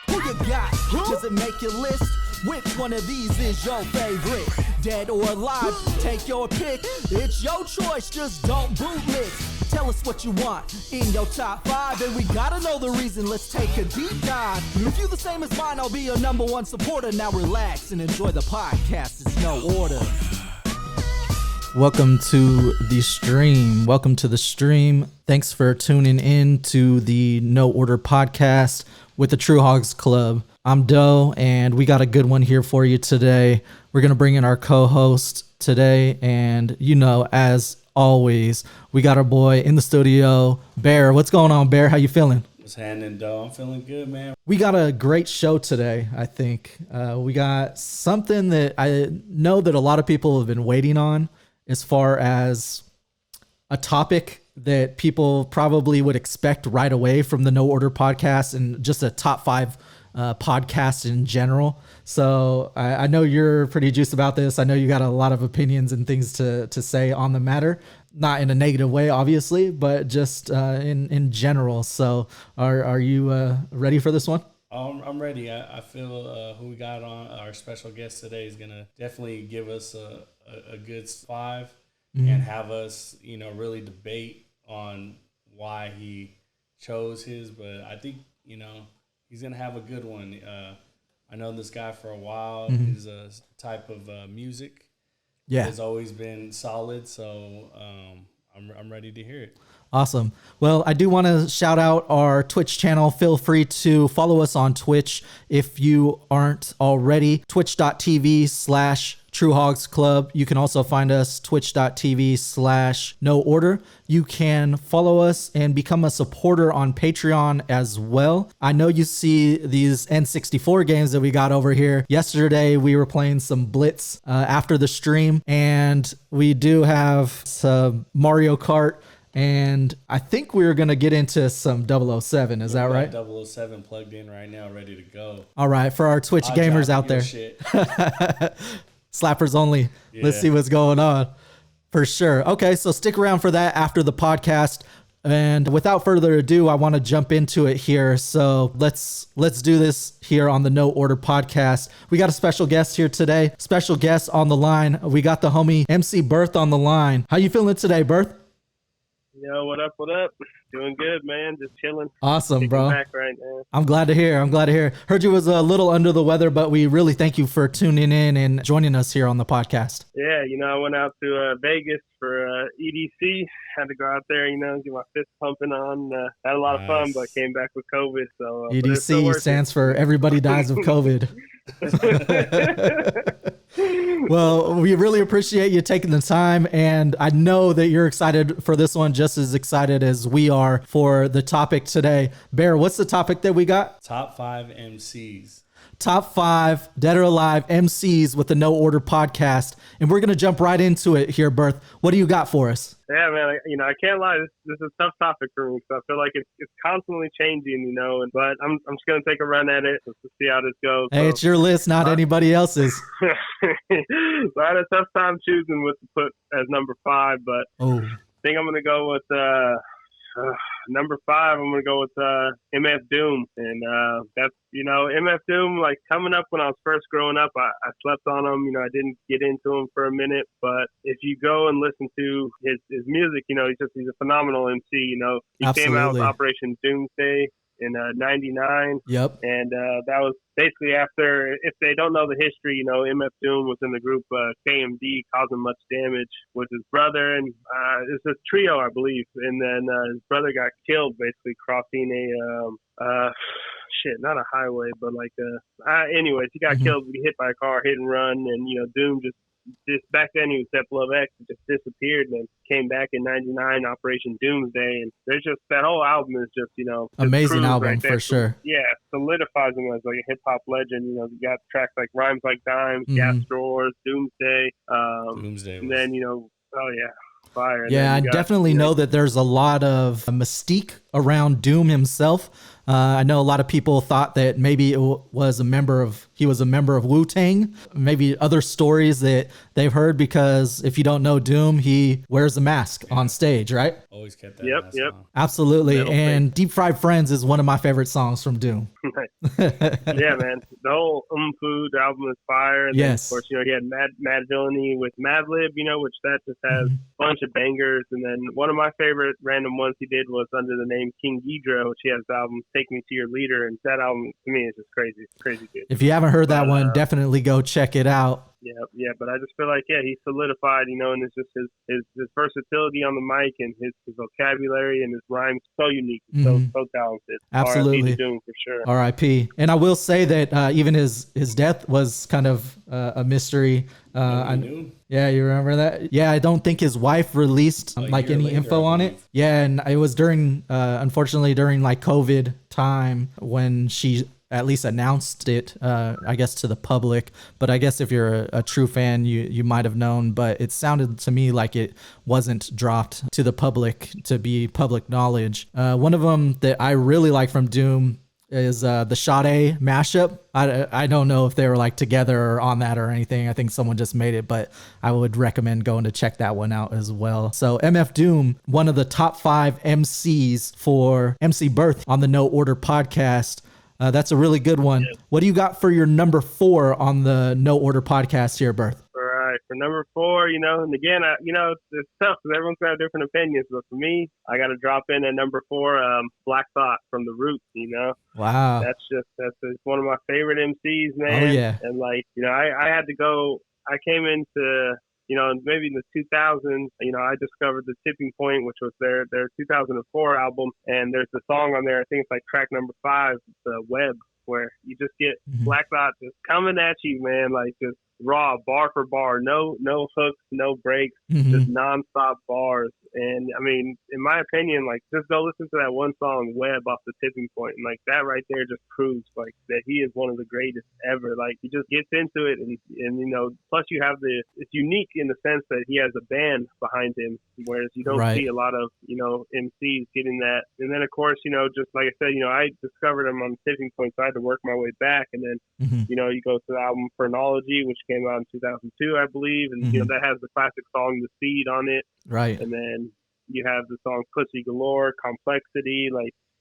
Who you got? Does it make your list? Which one of these is your favorite? Dead or alive? Take your pick. It's your choice, just don't bootlick. Tell us what you want in your top 5, and we gotta know the reason. Let's take a deep dive. If you the same as mine, I'll be your number one supporter. Now relax and enjoy the podcast. It's No Order. Welcome to the stream. Welcome to the stream. Thanks for tuning in to the No Order Podcast with the True Hogs Club. I'm Do, and we got a good one here for you today. We're going to bring in our co-host today, and as always, we got our boy in the studio, Bear. What's going on, Bear? How you feeling? What's happening, Do? I'm feeling good, man. We got a great show today, I think. We got something that I know that a lot of people have been waiting on, as far as a topic that people probably would expect right away from the No Order Podcast, and just a top 5 podcast in general. So I know you're pretty juiced about this. I know you got a lot of opinions and things to say on the matter, not in a negative way, obviously, but just in general. So are you ready for this one? I'm ready. I feel who we got on our special guest today is gonna definitely give us a good 5 and have us really debate on why he chose his. But I think he's going to have a good one. I know this guy for a while. His type of music has always been solid. So I'm ready to hear it. Awesome. Well, I do want to shout out our Twitch channel. Feel free to follow us on Twitch if you aren't already. Twitch.tv/True Hogs Club. You can also find us twitch.tv/No Order. You can follow us and become a supporter on Patreon as well. I know you see these N64 games that we got over here. Yesterday, we were playing some Blitz after the stream, and we do have some Mario Kart. And I think we're going to get into some 007. Is that right? 007 plugged in right now, ready to go. All right. For our Twitch gamers out there. Slappers only. Yeah. Let's see what's going on. For sure. Okay. So stick around for that after the podcast. And without further ado, I want to jump into it here. So let's do this here on the No Order Podcast. We got a special guest here today. Special guest on the line. We got the homie Emcee Birth on the line. How you feeling today, Birth? Yo, what up? Doing good, man. Just chilling. Awesome, bro. Back right now. I'm glad to hear. Heard you was a little under the weather, but we really thank you for tuning in and joining us here on the podcast. Yeah, I went out to Vegas for EDC. Had to go out there, get my fist pumping on. Had a lot of fun, but came back with COVID. So EDC stands for Everybody Dies of COVID. Well, we really appreciate you taking the time, and I know that you're excited for this one just as excited as we are for the topic today. Bear, what's the topic that we got? Top 5 MCs. Top 5 dead or alive MCs with the No Order Podcast, and we're gonna jump right into it here, Birth. What do you got for us? Yeah, man. I can't lie. This is a tough topic for me, so I feel like it's constantly changing, But I'm just gonna take a run at it to see how this goes. Hey, it's your list, not anybody else's. So I had a tough time choosing what to put as number 5, but I think I'm gonna go with number 5. I'm gonna go with MF Doom, and that's MF Doom. Like coming up when I was first growing up, I slept on him. I didn't get into him for a minute, but if you go and listen to his music, he's a phenomenal MC. He Absolutely. Came out with Operation Doomsday in '99. Yep. And that was basically after, if they don't know the history, MF Doom was in the group KMD, Causing Much Damage, with his brother, and it's a trio, I believe. And then his brother got killed basically crossing not a highway, but anyways, he got killed, hit by a car, hit and run, and Doom just back then he was Step Love X, just disappeared and then came back in '99, Operation Doomsday, and there's just that whole album is just amazing album right for sure. Yeah, solidifies him as like a hip hop legend. You got tracks like Rhymes Like Dimes, Gas Drawers, Doomsday, and then fire. Yeah, I definitely know that there's a lot of mystique around Doom himself. I know a lot of people thought that maybe he was a member of Wu-Tang, maybe other stories that they've heard, because if you don't know Doom, he wears a mask on stage, right? Always kept that. Yep. Absolutely. And Deep Fried Friends is one of my favorite songs from Doom. Yeah, man. The whole Food album is fire. And yes. Then, of course, he had Mad Villainy with Madlib, which that just has a bunch of bangers. And then one of my favorite random ones he did was under the name King Ghidra, which he has the album Take Me to Your Leader. And that album, to me, is just crazy. It's crazy good. If you haven't heard that one, definitely go check it out. Yeah, but I just feel like, he solidified, and it's just his versatility on the mic and his vocabulary and his rhymes so unique, so talented. Absolutely. R.I.P. to Doom for sure. R.I.P. And I will say that even his death was kind of a mystery. Yeah, you remember that? Yeah, I don't think his wife released any info on it. Yeah, and it was unfortunately during like COVID time when she at least announced it, I guess, to the public. But I guess if you're a true fan, you might have known. But it sounded to me like it wasn't dropped to the public to be public knowledge. One of them that I really like from Doom is the Sade mashup. I don't know if they were like together or on that or anything. I think someone just made it, but I would recommend going to check that one out as well. So MF Doom, one of the top 5 MCs for Emcee Birth on the No Order podcast. That's a really good one. Yeah. What do you got for your number 4 on the No Order podcast here, Birth? All right. For number 4, and again, it's tough because everyone's got different opinions. But for me, I got to drop in at number 4, Black Thought from The Roots, Wow. That's one of my favorite MCs, man. Oh, yeah. And I had to go, I came into, maybe in the 2000s, I discovered The Tipping Point, which was their 2004 album. And there's a song on there, I think it's like track number 5, the Web, where you just get Black Thought just coming at you, man, like just raw, bar for bar, no hooks, no breaks, just nonstop bars. And I mean, in my opinion, just go listen to that one song, Web, off The Tipping Point, and that right there just proves that he is one of the greatest ever. He just gets into it, and plus you have it's unique in the sense that he has a band behind him, whereas you don't see a lot of MCs getting that. And then of course, just like I said, I discovered him on The Tipping Point, so I had to work my way back, and then you go to the album Phrenology, which came out in 2002, I believe, and that has the classic song The Seed on it. Right. And then you have the song Pussy Galore, Complexity.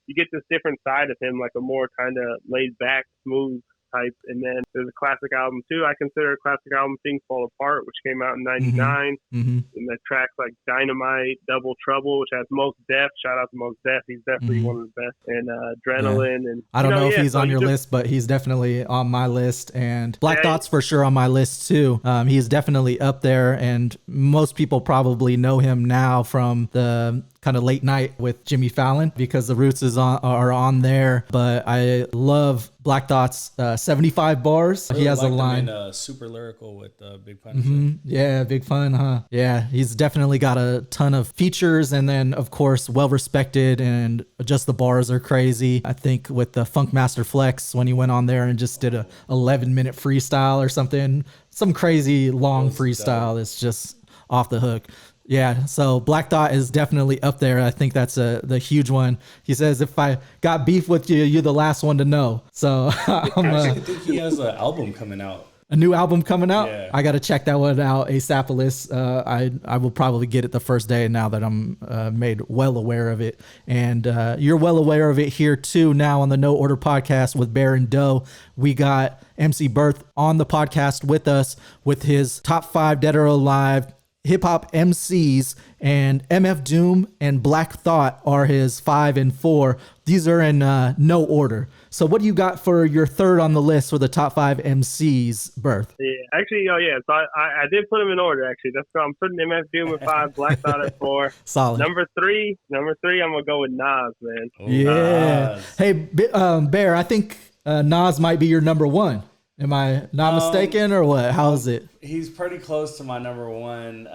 You get this different side of him, a more kind of laid back, smooth type. And then there's a classic album too. I consider a classic album Things Fall Apart, which came out in 99. And the tracks like Dynamite, Double Trouble, which has Mos Def. Shout out to Mos Def. He's definitely one of the best. And Adrenaline. And I don't know if he's on your list, but he's definitely on my list. And Black Thought's for sure on my list too. He's definitely up there. And most people probably know him now from the kind of late night with Jimmy Fallon, because the Roots are on there. But I love Black Thought's 75 bars. He has a line. Super lyrical with Big Pun. Yeah, Big Pun, huh? Yeah, he's definitely got a ton of features, and then of course well respected, and just the bars are crazy. I think with the Funkmaster Flex, when he went on there and just did a 11-minute freestyle or something, some crazy long freestyle. It's just off the hook. Yeah, so Black Thought is definitely up there. I think that's the huge one. He says, if I got beef with you, you're the last one to know. So I actually think he has an album coming out. A new album coming out? Yeah. I got to check that one out, ASAPalist. I will probably get it the first day now that I'm made well aware of it. And you're well aware of it here too now on the No Order podcast with Bear and Doe. We got Emcee Birth on the podcast with us with his top 5 dead or alive hip hop MCs, and MF Doom and Black Thought are his 5 and 4. These are in no order. So what do you got for your 3rd on the list for the top 5 MCs, Birth? Yeah, actually, so I did put them in order, actually. That's why I'm putting MF Doom at 5, Black Thought at 4. Solid. Number three, I'm going to go with Nas, man. Yeah. Nas. Hey, Bear, I think Nas might be your number 1. Am I not mistaken, or what? How is it? He's pretty close to my number 1.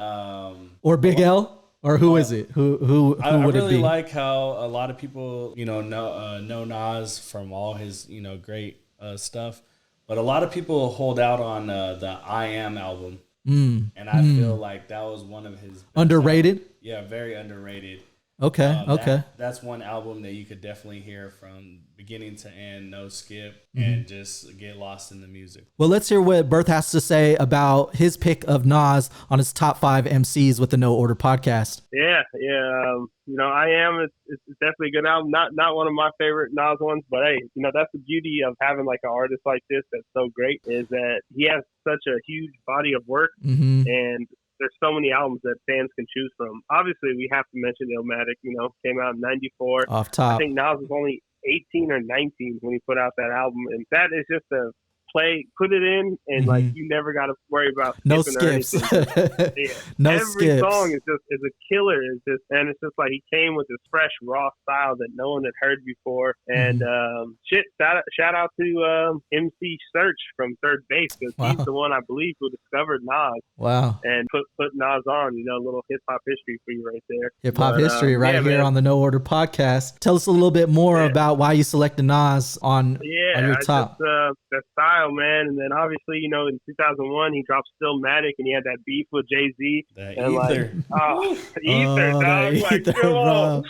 Or Big L? Or who is it? Who would it be? I really like how a lot of people, know Nas from all his, great stuff. But a lot of people hold out on the I Am album. And I feel like that was one of his best underrated? albums. Yeah, very underrated. Okay. That's one album that you could definitely hear from beginning to end, no skip, and just get lost in the music. Well, let's hear what Birth has to say about his pick of Nas on his top 5 MCs with the No Order podcast. Yeah. I Am. It's definitely a good album. Not one of my favorite Nas ones, but hey, that's the beauty of having like an artist like this that's so great, is that he has such a huge body of work, and there's so many albums that fans can choose from. Obviously, we have to mention Illmatic, came out in 94. Off top. I think Nas was only 18 or 19 when he put out that album, and that is just a put it in, and like you never got to worry about no skips. No Every skips. song is a killer. And it's just like he came with this fresh, raw style that no one had heard before. And shout out to MC Search from Third Base, because he's the one, I believe, who discovered Nas. Wow. And put Nas on. A little hip hop history for you right there. Hip hop history right here on the No Order podcast. Tell us a little bit more about why you selected Nas on your top. The style, man. And then obviously, in 2001 he dropped Stillmatic, and he had that beef with Jay-Z. That and Ether. Ether, dog. Ether, bro.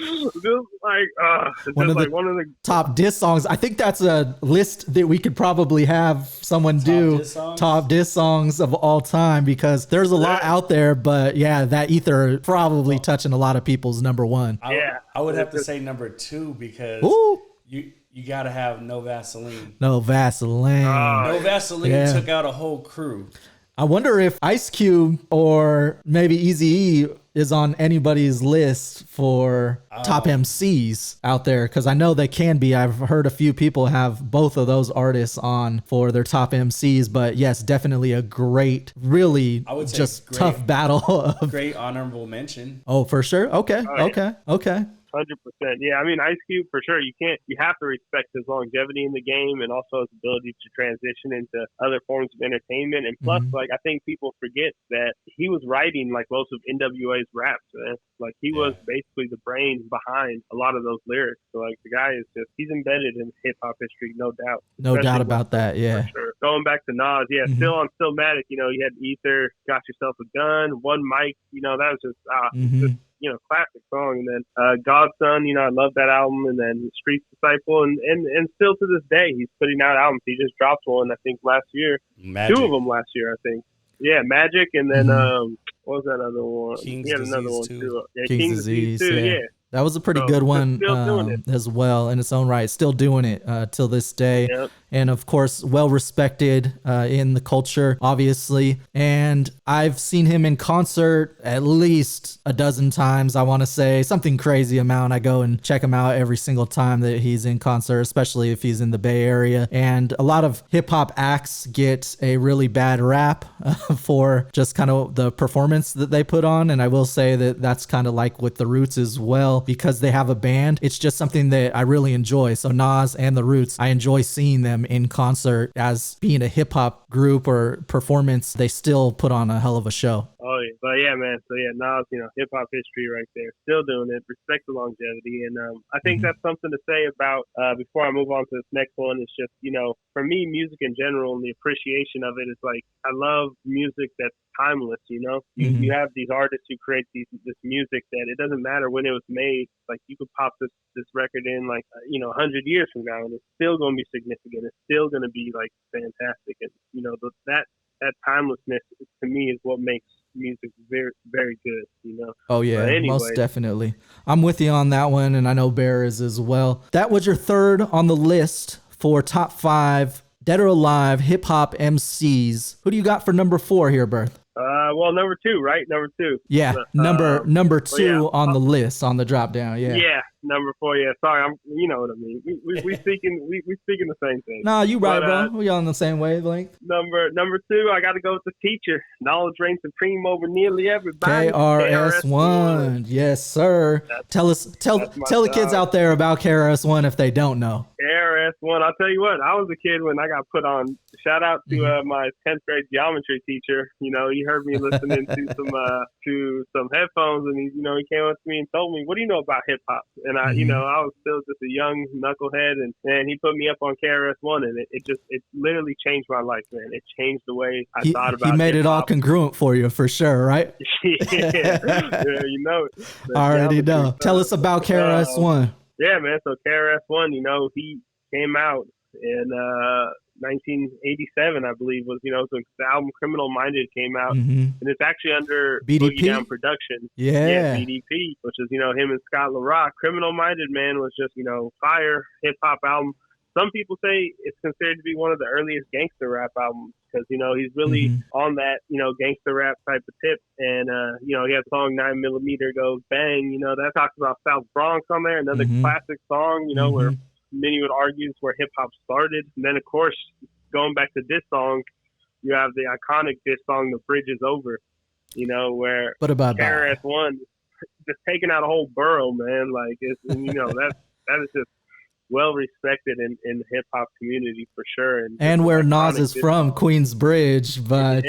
One of the top diss songs. I think that's a list that we could probably have someone do. Top diss songs of all time, because there's a lot out there, but that Ether probably touching a lot of people's number one. I would have to say number 2, because you got to have No Vaseline. No Vaseline. No Vaseline took out a whole crew. I wonder if Ice Cube or maybe Eazy-E is on anybody's list for top MCs out there, because I know they can be. I've heard a few people have both of those artists on for their top MCs, but yes, definitely a great, really just tough battle. Great honorable mention. Oh, for sure. Okay. 100%. Yeah, I mean, Ice Cube, for sure. You have to respect his longevity in the game, and also his ability to transition into other forms of entertainment. And plus, I think people forget that he was writing like most of NWA's raps, man. Like, he was basically the brain behind a lot of those lyrics. So, like, the guy is he's embedded in hip hop history, no doubt. No doubt about that, yeah. For sure. Going back to Nas, still on Stillmatic, you had Ether, Got Yourself a Gun, One Mic, that was just classic song. And then Godson, I love that album. And then Street Disciple, and still to this day he's putting out albums. He just dropped one, I think, last year. Magic. 2 of them last year, I think. Yeah, Magic, and then what was that other one? King's he had another Disease one too. Yeah, King's Disease too. Yeah. That was a pretty good one as well in its own right. Still doing it till this day. Yep. And of course, well respected in the culture, obviously. And I've seen him in concert at least a dozen times, I want to say. Something crazy amount. I go and check him out every single time that he's in concert, especially if he's in the Bay Area. And a lot of hip hop acts get a really bad rap for just kind of the performance that they put on. And I will say that that's kind of like with the Roots as well, because they have a band. It's just something that I really enjoy. So Nas and the Roots, I enjoy seeing them in concert. As being a hip hop group or performance, they still put on a hell of a show. Oh, yeah. But yeah, man. So yeah, Nas, hip hop history right there. Still doing it. Respect the longevity. And I think that's something to say about, before I move on to this next one, it's just, for me, music in general and the appreciation of it is like, I love music that's timeless, You have these artists who create this music that it doesn't matter when it was made. Like, you could pop this record in 100 years from now, and it's still going to be significant. It's still going to be like fantastic. And, that timelessness to me is what makes music very, very good, Oh yeah, anyway, most definitely. I'm with you on that one, and I know Bear is as well. That was your third on the list for top 5 dead or alive hip hop MCs. Who do you got for number 4 here, Birth? Well, number 2, right? Number 2. Yeah, number 2 on the list, on the drop down. Yeah. Yeah, number 4. Yeah, sorry, you know what I mean. We speaking the same thing. Nah, you right, bro. We on the same wavelength. Number 2, I got to go with the teacher. Knowledge reigns supreme over nearly everybody. KRS-One, yes, sir. Tell the kids out there about KRS-One if they don't know. KRS-One, I'll tell you what. I was a kid when I got put on. Shout out to my 10th grade geometry teacher. He heard me listening to some headphones, and he came up to me and told me, "What do you know about hip hop?" And and I, I was still just a young knucklehead, and he put me up on KRS-One, and it literally changed my life, man. It changed the way I thought about. He made hip-hop. It all congruent for you, for sure, right? Yeah, you know it. Already know. Tell us about KRS-One. Yeah, man. So KRS-One, he came out in 1987, I believe, was, so the album Criminal Minded came out, and it's actually under BDP? Boogie Down Production. Yeah, BDP, which is, him and Scott LaRock. Criminal Minded, man, was just, fire hip-hop album. Some people say it's considered to be one of the earliest gangster rap albums because, he's really on that, gangster rap type of tip. And, he has a song 9mm Goes Bang, that talks about South Bronx on there. Another classic song, where many would argue is where hip hop started. And then, of course, going back to this song, you have the iconic diss song, "The Bridge Is Over," where KRS-One just taking out a whole borough, man. Like, that is just well respected in the hip hop community for sure. And where Nas is from, Queensbridge, but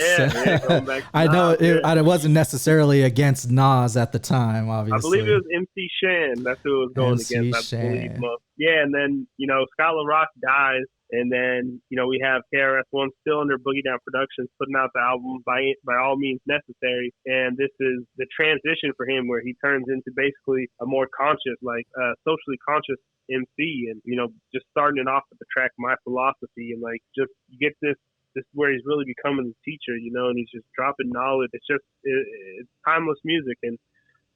I know it wasn't necessarily against Nas at the time, obviously. I believe it was MC Shan. That's who it was going against, I believe. Yeah, and then, Scott LaRock dies, and then, we have KRS-One still under Boogie Down Productions putting out the album By All Means Necessary, and this is the transition for him where he turns into basically a more conscious, socially conscious MC, and just starting it off with the track My Philosophy, and just you get this where he's really becoming a teacher, and he's just dropping knowledge. It's timeless music, and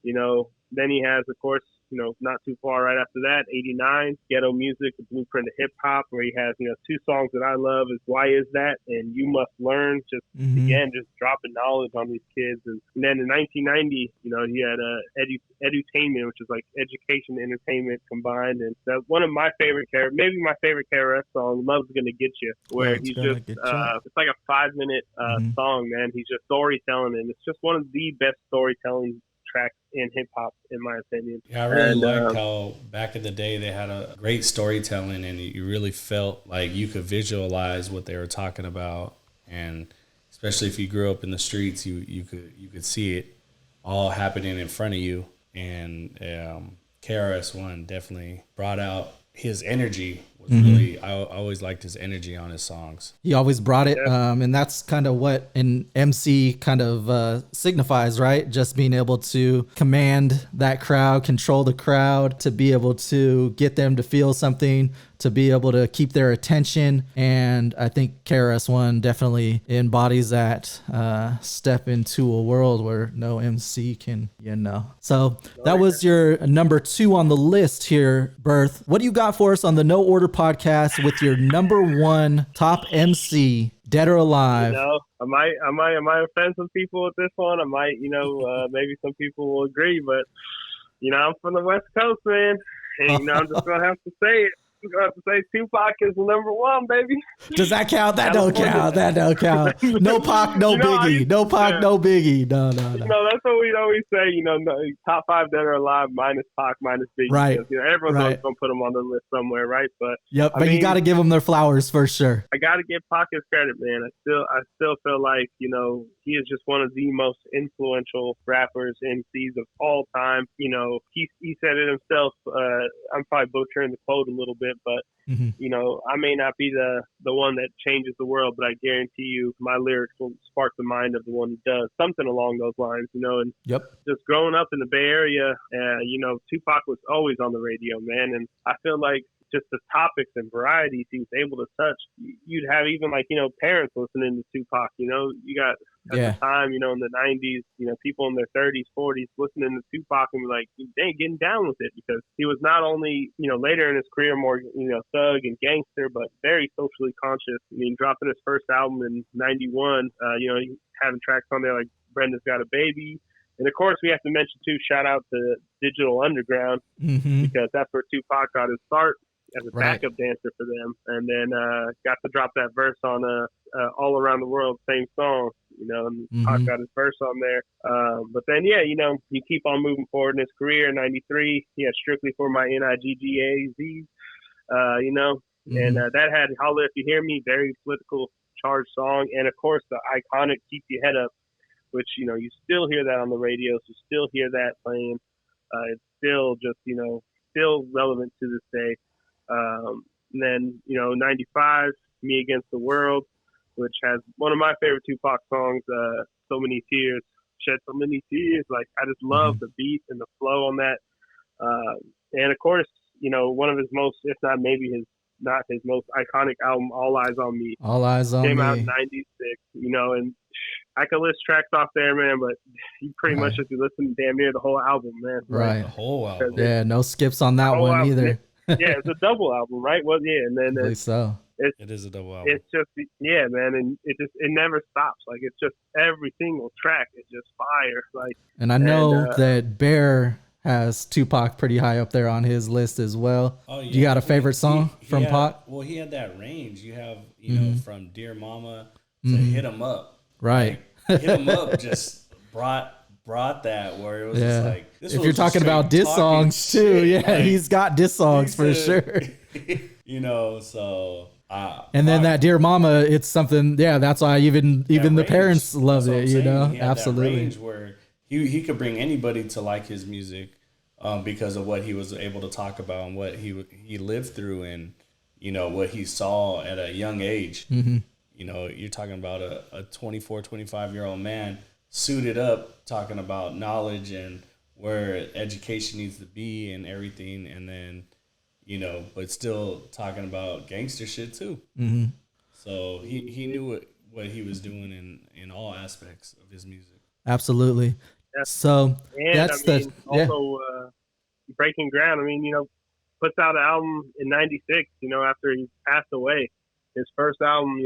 then he has, of course, not too far right after that, 89, Ghetto Music, The Blueprint of Hip Hop, where he has, two songs that I love is Why Is That and You Must Learn, just again, just dropping knowledge on these kids. And then in 1990, he had Edutainment, which is like education and entertainment combined. And so one of my favorite, maybe my favorite KRS song, Love's Gonna Get You, where he's just, it's like a 5-minute song, man. He's just storytelling, and it's just one of the best storytelling tracks in hip hop, in my opinion. Yeah, I really liked how back in the day they had a great storytelling, and you really felt like you could visualize what they were talking about, and especially if you grew up in the streets, you could see it all happening in front of you. And KRS-One definitely brought out his energy. Was really, I always liked his energy on his songs. He always brought it, and that's kind of what an MC kind of signifies, right? Just being able to command that crowd, control the crowd, to be able to get them to feel something, to be able to keep their attention. And I think KRS-One definitely embodies that, step into a world where no MC can, So that was your number 2 on the list here, Birth. What do you got for us on the No Order Podcast with your number 1 top MC, dead or alive? I might offend some people with this one. I might, maybe some people will agree, but I'm from the West Coast, man, and I'm just gonna have to say it. I'm going to have to say Tupac is the number 1, baby. Does that count? That don't count. That don't count. No Pac, no Biggie. No Pac, no Biggie. No. That's what we always say. Top 5 dead or alive minus Pac minus Biggie. Right. Because, everyone's always going to put them on the list somewhere, right? But you got to give them their flowers for sure. I got to give Pac his credit, man. I still feel like he is just one of the most influential rappers, MCs of all time. He said it himself. I'm probably butchering the quote a little bit. But I may not be the one that changes the world, but I guarantee you my lyrics will spark the mind of the one who does, something along those lines, and just growing up in the Bay Area, Tupac was always on the radio, man, and I feel like just the topics and varieties he was able to touch, you'd have even parents listening to Tupac. You got at the time, in the 90s, people in their 30s, 40s listening to Tupac and be like, dang, getting down with it, because he was not only, later in his career more, thug and gangster, but very socially conscious. Dropping his first album in 91, having tracks on there like Brenda's Got a Baby. And of course, we have to mention too, shout out to Digital Underground, because that's where Tupac got his start as a backup dancer for them, and then got to drop that verse on All Around the World, same song, and Pac got his verse on there. But then, he keep on moving forward in his career. In 93, he had Strictly for My Niggaz, and that had Holla If You Hear Me, very political charged song, and of course the iconic Keep Your Head Up, which, you still hear that on the radios, you still hear that playing. It's still just, still relevant to this day. And then, 95, Me Against the World, which has one of my favorite Tupac songs, So Many Tears, Shed So Many Tears. Like, I just love the beat and the flow on that. And of course, one of his most, if not maybe his most iconic album, All Eyes on Me. All Eyes on Me. Came out in 96, and I could list tracks off there, man, but you pretty much just listen to damn near the whole album, man. Right. The whole album. Yeah, no skips on that one album, either. Yeah, it's a double album, right? Well, yeah, and then it is a double album. It's just, yeah, man, and it never stops. Like, it's just every single track is just fire. Like, and I know that Bear has Tupac pretty high up there on his list as well. Oh, yeah. You got a favorite song from Pac? Well, he had that range. You have, know, from Dear Mama to Hit 'Em Up. Right. Like, Hit 'Em Up just brought that where it was just like, if you're talking about diss songs too, like, he's got diss songs for sure. So and then that Dear Mama, it's something, that's why even the parents love it, He absolutely. That range where he could bring anybody to like his music because of what he was able to talk about and what he lived through and what he saw at a young age. You're talking about a 24, 25-year-old man suited up talking about knowledge and where education needs to be and everything, and then but still talking about gangster shit too. So he knew what he was doing in all aspects of his music. Absolutely. So that's breaking ground. I mean, puts out an album in '96. After he passed away, his first album,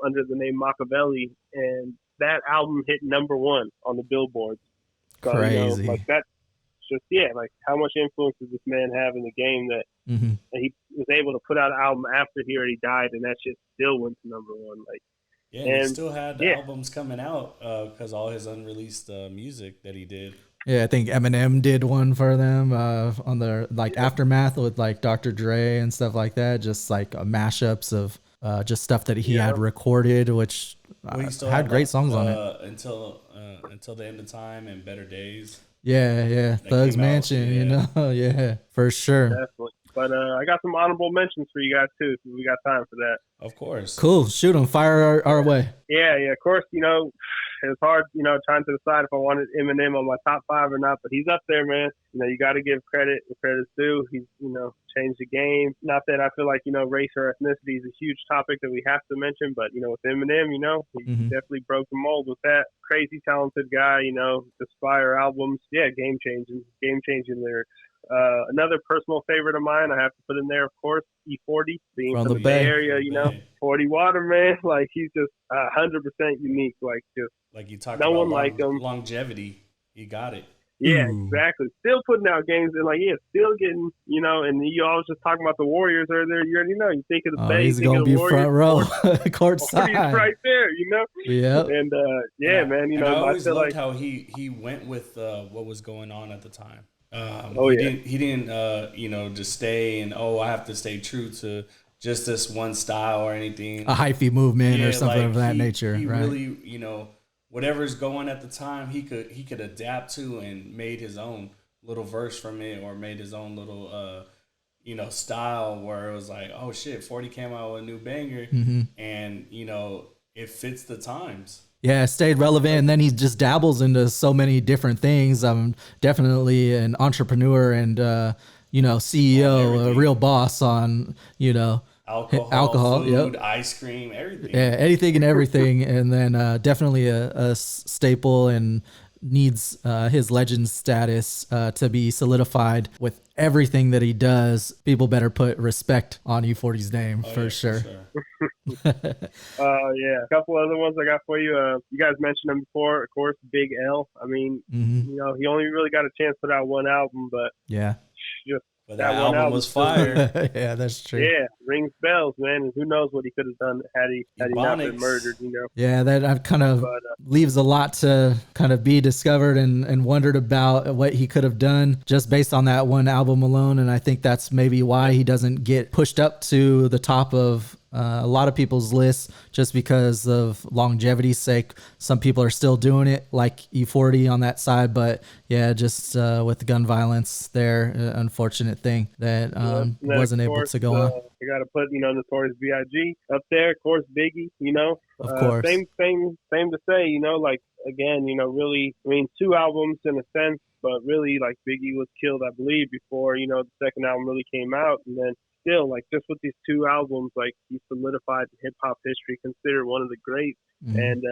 under the name Machiavelli, and that album hit #1 on the Billboard. So, crazy. Like that's just like how much influence does this man have in the game that he was able to put out an album after he already died, and that shit still went to #1. Like. Yeah, and he still had albums coming out because all his unreleased music that he did. Yeah, I think Eminem did one for them on the Aftermath with like Dr. Dre and stuff like that. Just like mashups of just stuff that he had recorded, which he still had great songs on it. Until the End of Time and Better Days. Yeah, Thug's Mansion, for sure. Definitely. But I got some honorable mentions for you guys too, if we got time for that. Of course. Cool. Shoot them. Fire our way. Yeah. Of course, it was hard, trying to decide if I wanted Eminem on my top 5 or not, but he's up there, man. You got to give credit where credit's due. He's, changed the game. Not that I feel like, race or ethnicity is a huge topic that we have to mention, but, with Eminem, he definitely broke the mold with that. Crazy talented guy, just fire albums. Yeah, game-changing lyrics. Another personal favorite of mine, I have to put in there, of course, E40, being from the Bay Area, 40 Water, man. Like, he's just 100% unique. Like, just like you talked no about one like him. Longevity. He got it. Yeah, exactly. Still putting out games and still getting, and you always just talking about the Warriors earlier. You already know. You think of the Bay, he's gonna be front row, courtside, right there. Yeah. And man. I always loved how he went with what was going on at the time. He didn't just stay and I have to stay true to just this one style or anything. A hyphy movement or something of that nature. He right? really, whatever's going at the time, he could adapt to and made his own little verse from it or made his own little style where it was like, oh shit, 40 came out with a new banger and it fits the times. Yeah, stayed relevant, and then he just dabbles into so many different things. I'm definitely an entrepreneur and CEO, a real boss on alcohol, food, ice cream, everything. Yeah, anything and everything, and then definitely a staple and needs his legend status to be solidified with everything that he does. People better put respect on E40's name for sure. A couple other ones I got for you. You guys mentioned him before, of course, Big L. I mean, he only really got a chance to put out one album, but but that album was fire. Yeah, that's true. Yeah, rings bells, man. And who knows what he could have done had he not been murdered, Yeah, that kind of leaves a lot to kind of be discovered and wondered about what he could have done just based on that one album alone. And I think that's maybe why he doesn't get pushed up to the top of a lot of people's lists just because of longevity's sake. Some people are still doing it, like E40 on that side, but yeah, just with the gun violence there, unfortunate thing that wasn't able to go on. You got to put, Notorious B.I.G. up there, of course, Biggie, Of course. Same to say, like, again, really, I mean, 2 albums in a sense, but really, like, Biggie was killed, I believe, before, the second album really came out. And then still, like, just with these 2 albums, like, he solidified hip-hop history, considered one of the greats. Mm-hmm. And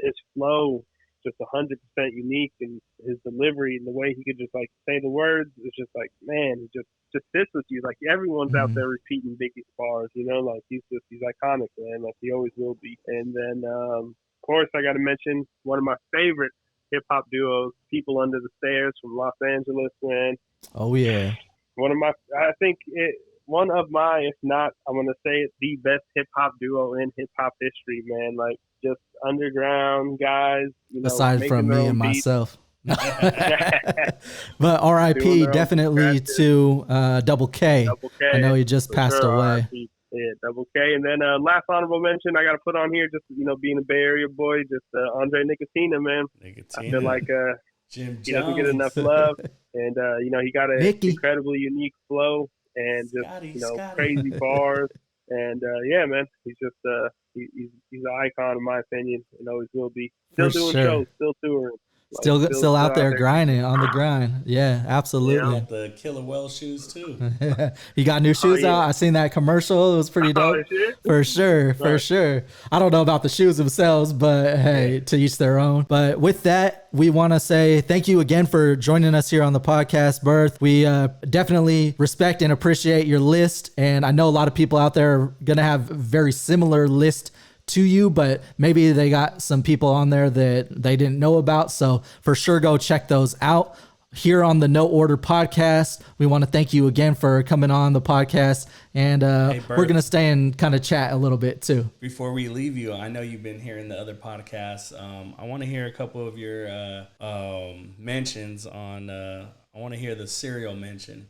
his flow, just 100% unique, and his delivery and the way he could just, like, say the words, it's just like, man, he just sits with you. Like, everyone's out there repeating Biggie's bars, like, he's iconic, man, like he always will be. And then, of course, I got to mention one of my favorite hip-hop duos, People Under the Stairs from Los Angeles, man. Oh, yeah. One of my, if not, I'm going to say it's the best hip-hop duo in hip-hop history, man. Like, just underground guys, aside from me and myself. But R.I.P. definitely to Double K. I know he just passed away. R.I.P. Yeah, Double K. And then last honorable mention I got to put on here, just, being a Bay Area boy, just Andre Nicotina, man. I feel like he doesn't get enough love. And, he got an incredibly unique flow and just, crazy bars. And, yeah, man, he's just he's an icon in my opinion and always will be. Still doing shows, still touring. Still out there grinding on the grind. Yeah, absolutely. Yeah, the Killer Well shoes too. He got new shoes out. I seen that commercial. It was pretty dope. For sure. I don't know about the shoes themselves, but hey, to each their own. But with that, we want to say thank you again for joining us here on the podcast, Birth. We definitely respect and appreciate your list. And I know a lot of people out there are going to have very similar list to you, but maybe they got some people on there that they didn't know about. So for sure, go check those out. Here on the No Order Podcast, we want to thank you again for coming on the podcast, and we're going to stay and kind of chat a little bit too. Before we leave you, I know you've been hearing the other podcasts. I want to hear a couple of your mentions on, I want to hear the cereal mention.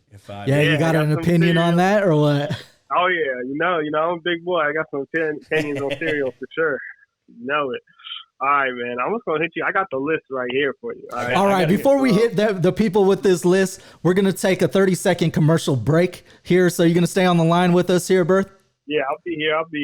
You got an opinion on that or what? Oh, yeah. I'm a big boy. I got some opinions on cereal for sure. You know it. All right, man. I'm just going to hit you. I got the list right here for you. All right. Before we hit the people with this list, we're going to take a 30-second commercial break here. So you're going to stay on the line with us here, Birth? Yeah, I'll be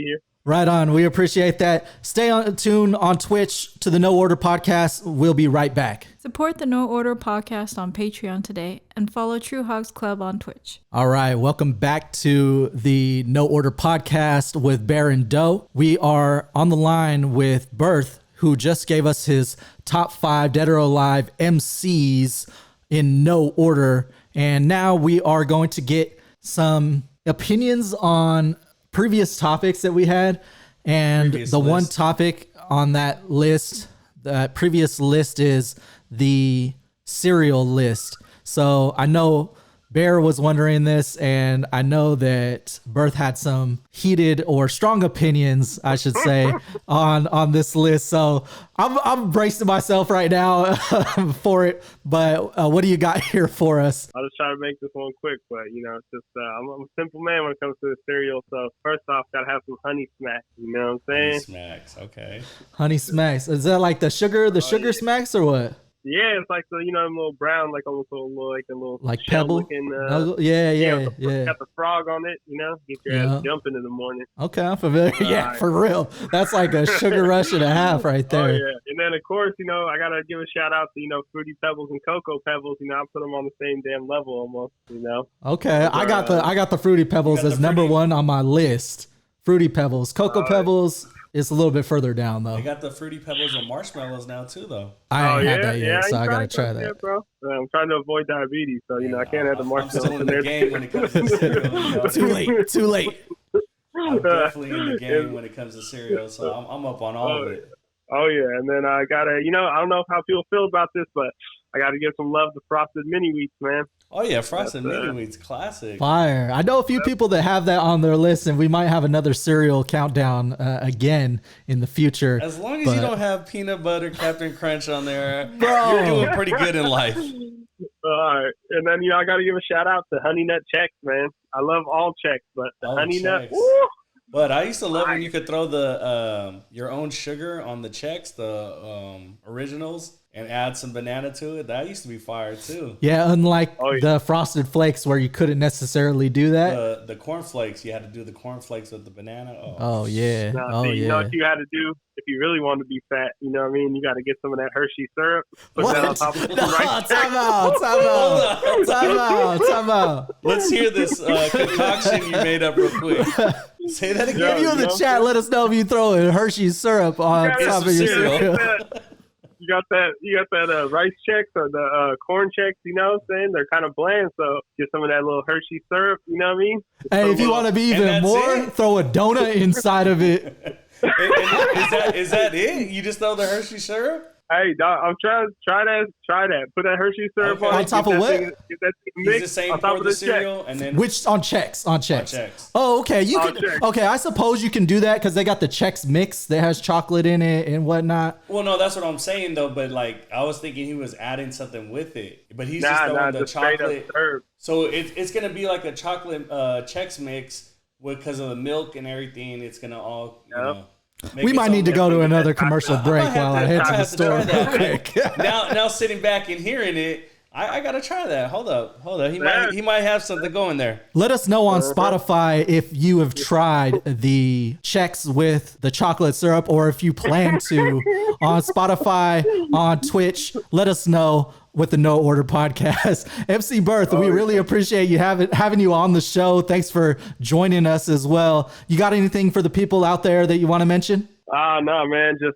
here. Right on. We appreciate that. Stay tuned on Twitch to the No Order Podcast. We'll be right back. Support the No Order Podcast on Patreon today and follow True Hogs Club on Twitch. All right. Welcome back to the No Order Podcast with Bear and Doe. We are on the line with Birth, who just gave us his top 5 Dead or Alive Emcees in no order. And now we are going to get some opinions on previous topics that we had, and one topic on that list, that previous list, is the cereal list. So I know Bear was wondering this, and I know that Birth had some heated or strong opinions, I should say, on this list. So I'm bracing myself right now for it. But what do you got here for us? I'll just try to make this one quick, but it's just I'm a simple man when it comes to the cereal. So first off, gotta have some Honey Smacks. You know what I'm saying? Honey Smacks, okay. Honey Smacks. Is that like the sugar smacks or what? Yeah, it's like the them little brown, like almost a little like pebble looking. Yeah. Got the frog on it, get your ass jumping in the morning. Okay, I'm familiar. For real. That's like a sugar rush and a half right there. Oh yeah, and then of course, I gotta give a shout out to Fruity Pebbles and Cocoa Pebbles. I put them on the same damn level almost. Okay, I got the Fruity Pebbles as number 1 on my list. Fruity Pebbles, Cocoa Pebbles. It's a little bit further down, though. They got the Fruity Pebbles and marshmallows now, too, though. I ain't had that yet, so I got to try that. Yeah, bro. I'm trying to avoid diabetes, so, I can't have the marshmallows in the game when it comes to cereal. Too late. I'm definitely in the game when it comes to cereal, so I'm up on all of it. Oh, yeah. And then I got to, I don't know how people feel about this, but I got to give some love to Frosted Mini Wheats, man. Oh, yeah. Frosted Mini Wheats, classic. Fire. I know a few people that have that on their list, and we might have another cereal countdown again in the future. As long as you don't have peanut butter Captain Crunch on there, you're doing pretty good in life. All right. And then, I got to give a shout out to Honey Nut Chex, man. I love all Chex, but the Honey Nut, woo! But I used to love when you could throw the your own sugar on the Chex, the originals, and add some banana to it. That used to be fire too. Yeah, unlike the Frosted Flakes where you couldn't necessarily do that. The cornflakes, you had to do the cornflakes with the banana. Oh yeah. You know what you had to do if you really want to be fat? You know what I mean? You got to get some of that Hershey syrup. Put that on top of the rice. Time out. Let's hear this concoction you made up real quick. Say that again. If you in the chat, let us know if you throw a Hershey syrup on top of your cereal. You got that rice Chex or the corn Chex, you know what I'm saying? They're kind of bland, so get some of that little Hershey syrup, you know what I mean? Hey, if you want to be even more, throw a donut inside of it. Is that it? You just throw the Hershey syrup? Hey, dog, I'm trying to try that. Put that Hershey syrup on top of what? Get that mix the same on top of the cereal, Chex. and then which on Chex. Chex. Oh, okay. You can. Chex. Okay, I suppose you can do that because they got the Chex mix that has chocolate in it and whatnot. Well, no, that's what I'm saying though. But like, I was thinking he was adding something with it, but he's just throwing the chocolate. So it's gonna be like a chocolate Chex mix because of the milk and everything. It's gonna all you know. We might need to go to another commercial break while I head to the store real quick. now sitting back and hearing it, I gotta try that. Hold up. He might have something going there. Let us know on Spotify if you have tried the Chex with the chocolate syrup, or if you plan to on Spotify, on Twitch. Let us know with the No Order Podcast. Emcee Birth, we really appreciate you having you on the show. Thanks for joining us as well. You got anything for the people out there that you want to mention? No, man. Just,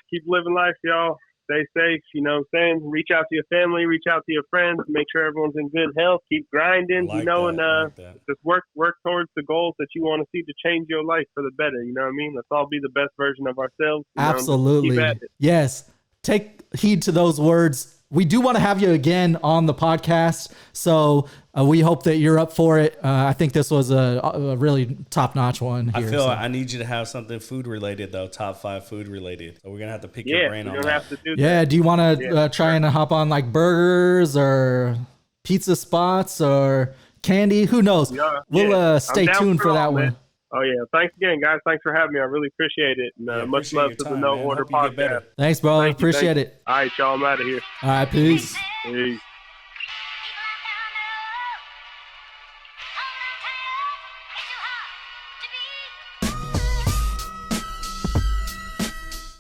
keep living life, y'all. Stay safe, you know what I'm saying? Reach out to your family, reach out to your friends, make sure everyone's in good health, keep grinding, just work towards the goals that you want to see to change your life for the better, you know what I mean? Let's all be the best version of ourselves. Absolutely. Yes. Take heed to those words. We do want to have you again on the podcast, so we hope that you're up for it. I think this was a really top-notch one here. I feel I need you to have something food-related, though, top 5 food-related. So we're going to have to pick your brain on that. Do you want to try and hop on like burgers or pizza spots or candy? Who knows? We'll stay tuned for that one. Oh, yeah. Thanks again, guys. Thanks for having me. I really appreciate it. And much love to the No Order Podcast. Thanks, bro. Appreciate it. All right, y'all. I'm out of here. All right, peace. Peace.